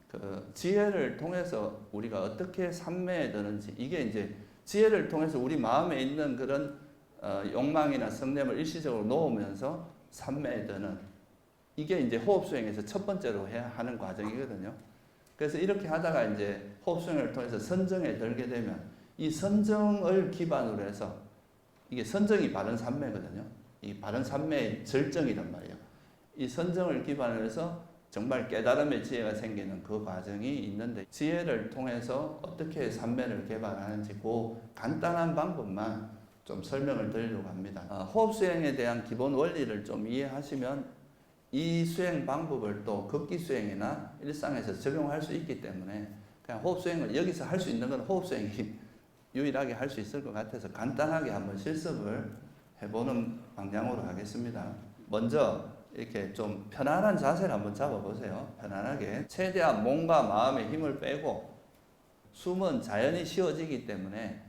그 지혜를 통해서 우리가 어떻게 삼매에 드는지 이게 이제 지혜를 통해서 우리 마음에 있는 그런 욕망이나 성냄을 일시적으로 놓으면서 삼매에 드는 이게 이제 호흡 수행에서 첫 번째로 해야 하는 과정이거든요. 그래서 이렇게 하다가 이제 호흡 수행을 통해서 선정에 들게 되면 이 선정을 기반으로 해서 이게 선정이 바른 삼매거든요. 이 바른 삼매의 절정이란 말이에요. 이 선정을 기반으로 해서 정말 깨달음의 지혜가 생기는 그 과정이 있는데 지혜를 통해서 어떻게 삼매를 개발하는지 그 간단한 방법만 좀 설명을 드리려고 합니다. 호흡 수행에 대한 기본 원리를 좀 이해하시면 이 수행 방법을 또 극기 수행이나 일상에서 적용할 수 있기 때문에 그냥 호흡 수행을 여기서 할 수 있는 건 호흡 수행이 유일하게 할 수 있을 것 같아서 간단하게 한번 실습을 해보는 방향으로 하겠습니다. 먼저 이렇게 좀 편안한 자세를 한번 잡아보세요. 편안하게 최대한 몸과 마음의 힘을 빼고 숨은 자연히 쉬어지기 때문에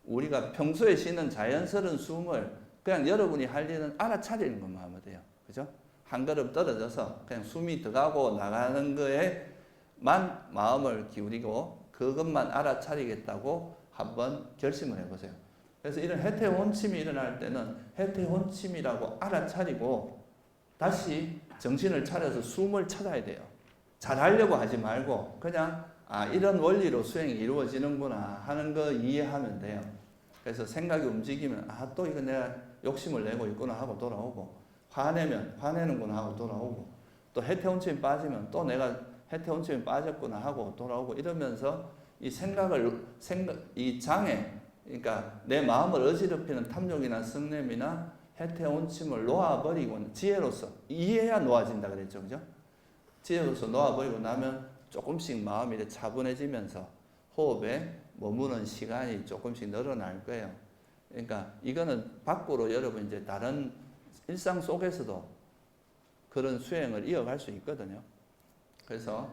우리가 평소에 쉬는 자연스러운 숨을 그냥 여러분이 할 일은 알아차리는 것만 하면 돼요. 그죠? 한 걸음 떨어져서 그냥 숨이 들어가고 나가는 거에만 마음을 기울이고 그것만 알아차리겠다고 한번 결심을 해보세요. 그래서 이런 해태혼침이 일어날 때는 해태혼침이라고 알아차리고 다시 정신을 차려서 숨을 찾아야 돼요. 잘하려고 하지 말고 그냥 이런 원리로 수행이 이루어지는구나 하는 거 이해하면 돼요. 그래서 생각이 움직이면 또 이거 내가 욕심을 내고 있구나 하고 돌아오고 화내면 화내는구나 하고 돌아오고 또 해태혼침이 빠지면 또 내가 해태혼침이 빠졌구나 하고 돌아오고 이러면서 이 이 장애 그러니까 내 마음을 어지럽히는 탐욕이나 성냄이나 해태혼침을 놓아버리고 지혜로서 이해해야 놓아진다 그랬죠. 그죠? 지혜로서 놓아버리고 나면 조금씩 마음이 이렇게 차분해지면서 호흡에 머무는 시간이 조금씩 늘어날 거예요. 그러니까 이거는 밖으로 여러분 이제 다른 일상 속에서도 그런 수행을 이어갈 수 있거든요. 그래서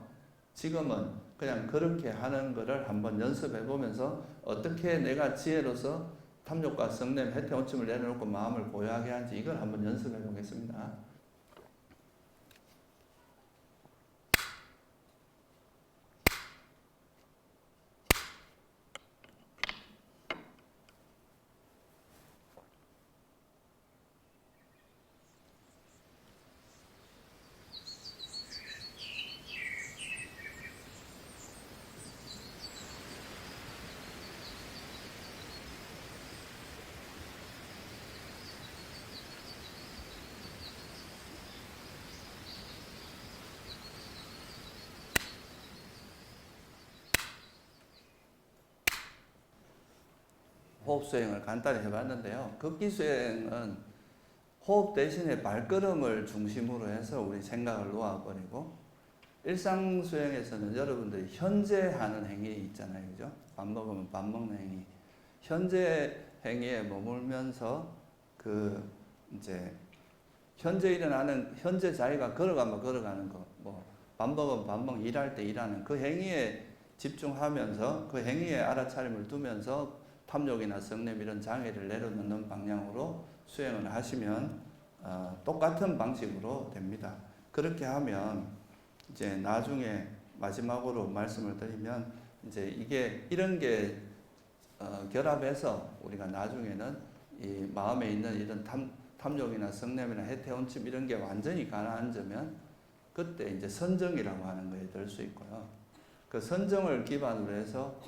지금은 그냥 그렇게 하는 거를 한번 연습해 보면서 어떻게 내가 지혜로서 탐욕과 성냄, 해태혼침을 내려놓고 마음을 고요하게 하는지 이걸 한번 연습해 보겠습니다. 호흡 수행을 간단히 해봤는데요. 극기 수행은 호흡 대신에 발걸음을 중심으로 해서 우리 생각을 놓아버리고 일상 수행에서는 여러분들이 현재 하는 행위 있잖아요. 그죠? 밥 먹으면 밥 먹는 행위. 현재 행위에 머물면서 이제 현재 일어나는 현재 자기가 걸어가면 걸어가는 거, 밥 먹으면 밥 먹는 일할 때 일하는 그 행위에 집중하면서 그 행위에 알아차림을 두면서 탐욕이나 성냄 이런 장애를 내려놓는 방향으로 수행을 하시면 똑같은 방식으로 됩니다. 그렇게 하면 이제 나중에 마지막으로 말씀을 드리면 이제 이게 이런 게 결합해서 우리가 나중에는 이 마음에 있는 이런 탐욕이나 성냄이나 해태혼침 이런 게 완전히 가라앉으면 그때 이제 선정이라고 하는 거에 들 수 있고요. 그 선정을 기반으로 해서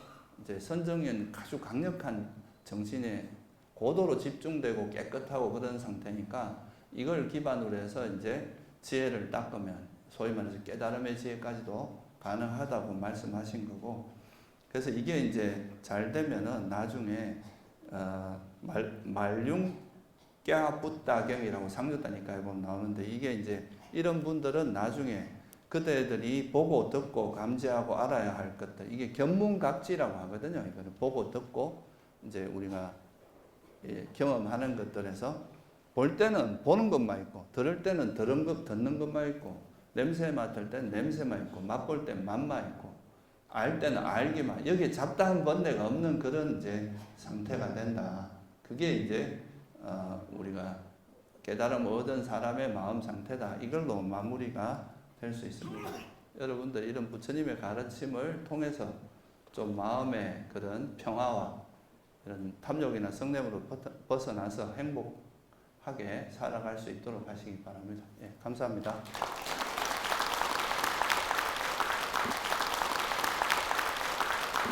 이제 선정은 아주 강력한 정신에 고도로 집중되고 깨끗하고 그런 상태니까 이걸 기반으로 해서 이제 지혜를 닦으면 소위 말해서 깨달음의 지혜까지도 가능하다고 말씀하신 거고 그래서 이게 이제 잘 되면은 나중에 말융꺄붓다경이라고 상주다니까에 보면 나오는데 이게 이제 이런 분들은 나중에 그대들이 보고 듣고 감지하고 알아야 할 것들 이게 견문각지라고 하거든요. 이거는 보고 듣고 이제 우리가 경험하는 것들에서 볼 때는 보는 것만 있고 들을 때는 듣는 것만 있고 냄새 맡을 때는 냄새만 있고 맛볼 때는 맛만 있고 알 때는 알기만 여기에 잡다한 번뇌가 없는 그런 이제 상태가 된다. 그게 이제 우리가 깨달음을 얻은 사람의 마음 상태다. 이걸로 마무리가 될 수 있습니다. 여러분들 이런 부처님의 가르침을 통해서 좀 마음의 그런 평화와 이런 탐욕이나 성냄으로 벗어나서 행복하게 살아갈 수 있도록 하시기 바랍니다. 예, 감사합니다.